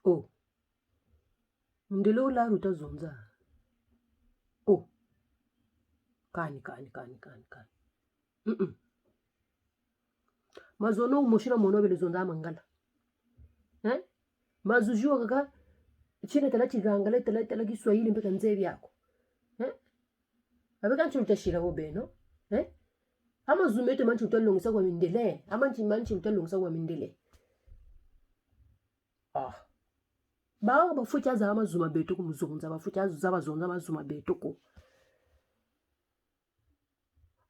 Oh, ndilo la utazonza. Oh, kani. Mazono umushira mono belezonza mangala. Mazujua kaka chine tala chigangale tala Kiswahili mpaka nzevi yako. Abeka nchi utashira obeno. Ama zumete manchi utalongisa kwa mindele. Ama manchi utalongisa kwa mindele. Bawa bafucha za amazuma beto kumuzonza. Bafucha za bazonza amazuma beto ko.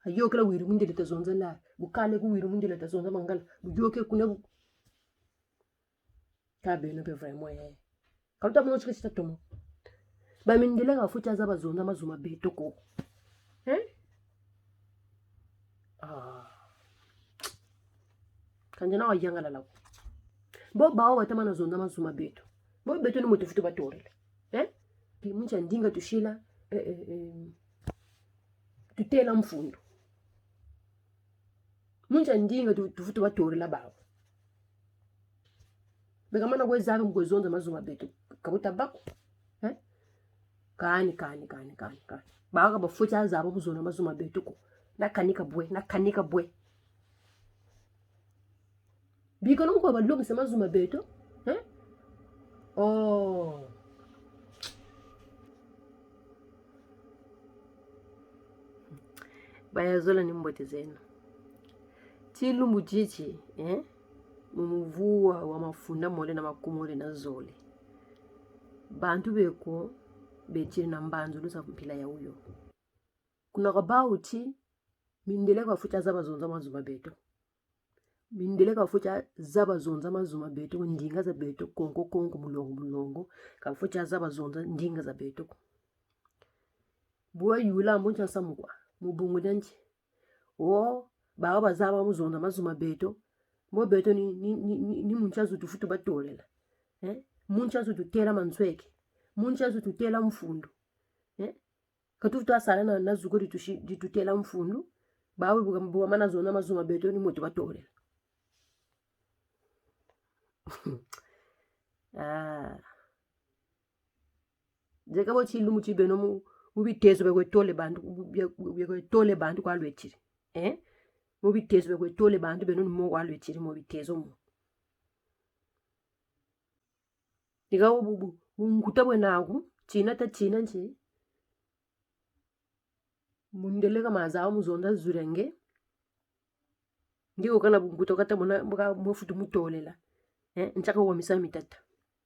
Ayo kala wiru mindele tazonza la. Bukale ku wiru mindele tazonza mangala. Bujoke kuna kabe no pe vraiment. Kaluta mno chike chitatomo. Ba mindele bafucha za bazonza amazuma beto ko. Kanjana wa yanga la. Bo bawa watama na zonza amazuma beto. Bo beto ni motifutu batorele. Muncha ndinga tushila tutela mfundu. Muncha ndinga tufutu batorela bawa. Bekamana kwe zabe mkwezonza amazuma beto. Kabuta bako. Kani. Bawa bafucha zaba muzona amazuma beto ko. Nakanika bwe. Biko no kwa balongi sama zuma beto. Oh. Bayazola ni mbote zenu. Tilu mujichi, mumuvua wa mafunda mole na makumole na zole. Bantu beko bechiri na mbanzu lusa mpila ya uyo. Kuna kabauti mindele kwa fucha zaba zonza mazuma beto. Mindele kwa fucha zaba zonza mazuma beto. Ndinga za beto. Kongo mulongo. Kwa fucha zaba zonza ndinga za beto. Buwa yula mwencha samukwa. Mubungu danchi. Bawa bazaba muzonza mazuma beto. Mbo beto ni munchazu tufutu batolela. Munchazu tutela mansweke. Munchazu tutela mfundu. Katufutu asala na zugori tutela mfundu. Bawa buwa mana zonza mazuma beto ni mutu batolela. Jeka bo chilu muchi beno mubitezo bekwe tole bantu kwa lwechiri. Mubitezo bekwe tole bantu beno ni mo kwa lwechiri mubitezo mo. Diga ngutabwe nagu china nchi. Mundelega mazao muzonda zurenge. Ndiyo kana ngutokata muna mfutu mutolela. Nchaka wa misami tata.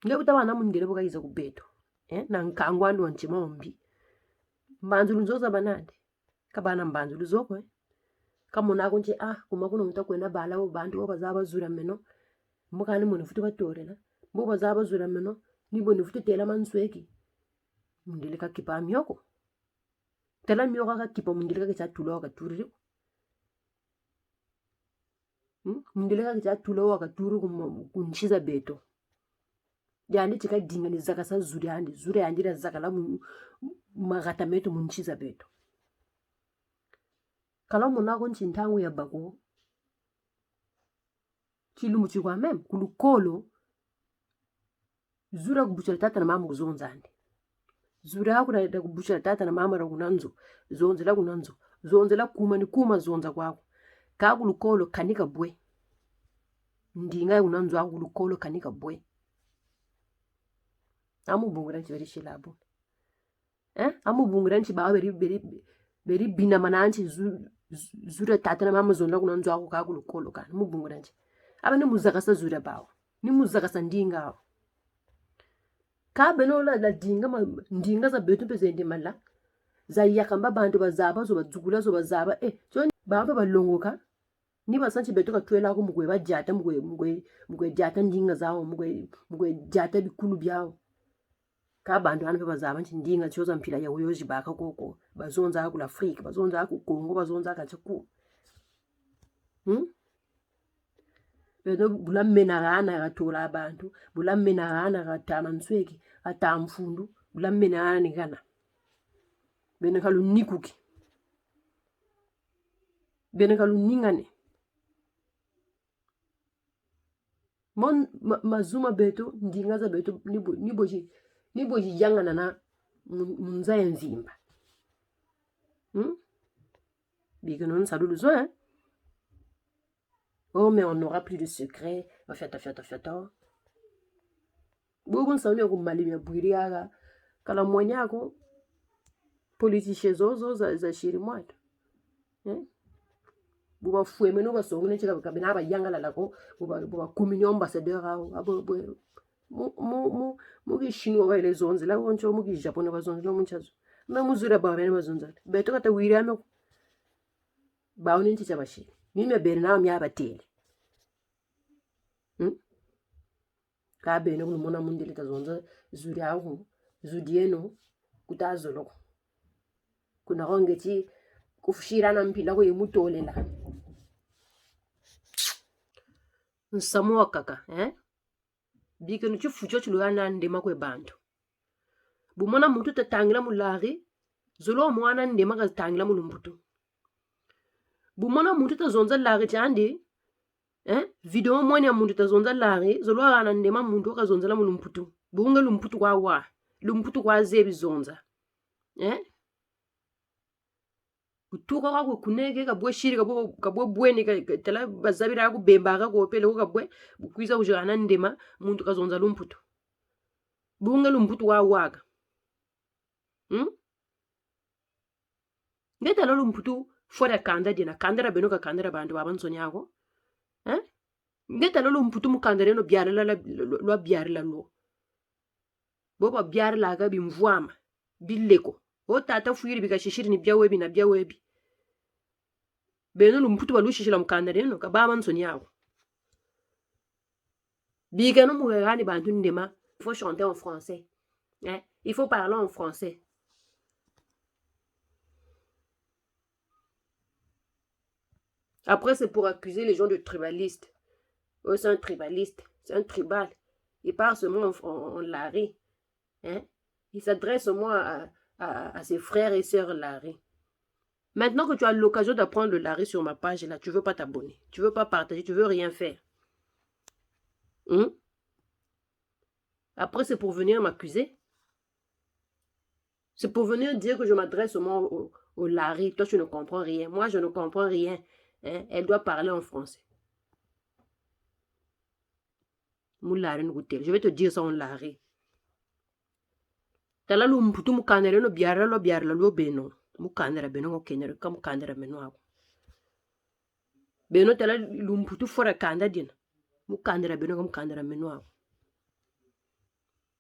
Nge utawana mundele boka iza kubeto. Na nkangwandu wanchima ombi. Mbanzulu nzoza banade. Kabana mbanzulu zoko. Kamuna kunche kumakuna mutakwena bala wo bantu wo bazaba zura meno. Mbukani mune futu batorela. Mbo bazaba zura meno. Nibo ni futu tela mansweki. Mundele ka kipa amyoko. Tela myoka ka kipa mundele ka kicha tulo waka turiri. Mundele ka kicha tulo waka turu kunshiza beto. Jandi chika dinga ni zaka sa zuri handi na zaka la magata meto munchiza beto. Kala muna kunchi ntangu ya bako. Chilu muchi kwa mem. Kulukolo. Zura kubuchara tata na mama kuzonza handi. Zura haku na kubuchara tata na mama ra kunanzo. Zonzela kunanzo. Zonzela kuma ni kuma zonza kwako. Kaa kulukolo kanika bwe. Ndinga ya kunanzo haku kulukolo kanika bwe. Amu bunguranchi veri shilabu. Amu bunguranchi bawa veri bina mananchi zura tata na mama zonda kunanzo haku kaa kulukolo kana. Amu bunguranchi. Aba ni muzakasa zura bawa. Ni muzakasa ndinga hawa. Kaa beno la ndinga za betu peze ndi mala. Za yakamba bantu bazaba zo bazugula zo bazaba. So bawa balongo ka. Ni basanchi betu ka tuwela ako mugwe ba jata mugwe jata ndinga zao mugwe jata bikulu byao. Ka bantu hana pe bazaba nchi ndinga choza mpila ya uyoji baka koko. Bazonza haku la Afrika, bazonza haku Kongo, bazonza haka chaku. Beto bula mena gana ya tola abantu. Bula mena gana ya tamansweki. Ata mfundu. Bula mena gana ni gana. Bene kalu nikuki. Bene kalu ningane. Mon mazuma beto ndingaza beto niboji yangana na munza enzimba. Bige non salulu zo hein. Oh mais on n'aura plus de secret. Fiata. Bogun sauni ko malimia bwiriaga kala mwanyako politishe zozo za shiri mwato. Buba fueme no basongone chika kabina ba yangala lako buba communion ambassadeur abo mugi chinois ba ile zonze la woncho mugi japonais ba zonze no munchazo na muzura ba bene bazonza beto kata wiri ame ba oni nchicha bashi mimi bere na mi abatele ka bene kuno mona mundile ta zonza zuri awu zudieno kutazolo kuna rongeti kufushirana mpila ko yemutolela nsamuwa kaka bike no chifucho chilugana ndema kwe bantu bumona muntu tatangila mulari zolo mwana ndema ka tangila mulumbutu bumona muntu tazonza lari chandi video mwanya muntu tazonza lari zolo ana ndema muntu ka zonza la mulumbutu bunga lumputu kwa lumputu kwa zebi zonza kutuka kwa kunege kabwe shiri kabwe bweni tela bazabira ku bemba ko pele ko kabwe bukwiza kujana ndema muntu kazonza lumputu bunga lumputu wa waga ngeta lo lumputu fora kanda dina kandara beno ka kandara bantu babanzoni yako ngeta lo lumputu mukandare no biarela lo biarela lo boba biarela ga bimvwama bileko o tata fuiri bikashishiri ni byawebi na byawebi beno lumputu balushishila mukandare no ka babanzoni yako biga no mugani bantu ndema il faut chanter en français il faut parler en français. Après, c'est pour accuser les gens de tribalistes. Oh, c'est un tribaliste, c'est un tribal. Il parle seulement en lari. Il s'adresse seulement à ses frères et sœurs lari. Maintenant que tu as l'occasion d'apprendre le lari sur ma page, là, tu veux pas t'abonner. Tu veux pas partager, tu veux rien faire. Après, c'est pour venir m'accuser. C'est pour venir dire que je m'adresse seulement au lari. Toi, tu ne comprends rien. Moi, je ne comprends rien. Elle doit parler en français. Je vais te dire ça en lari. Tala lu mputu mukanere no biara lo beno. Mukanere beno ko kenere kam kanere meno ako. Beno tala lu mputu fora kanda dina. Mukanere beno kam kanere meno ako.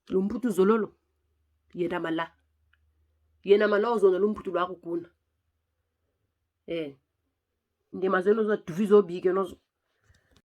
Lu mputu zololo. Yena mala ozona lu mputu lo ako kuna. Ndema zeno za tuvizo bige no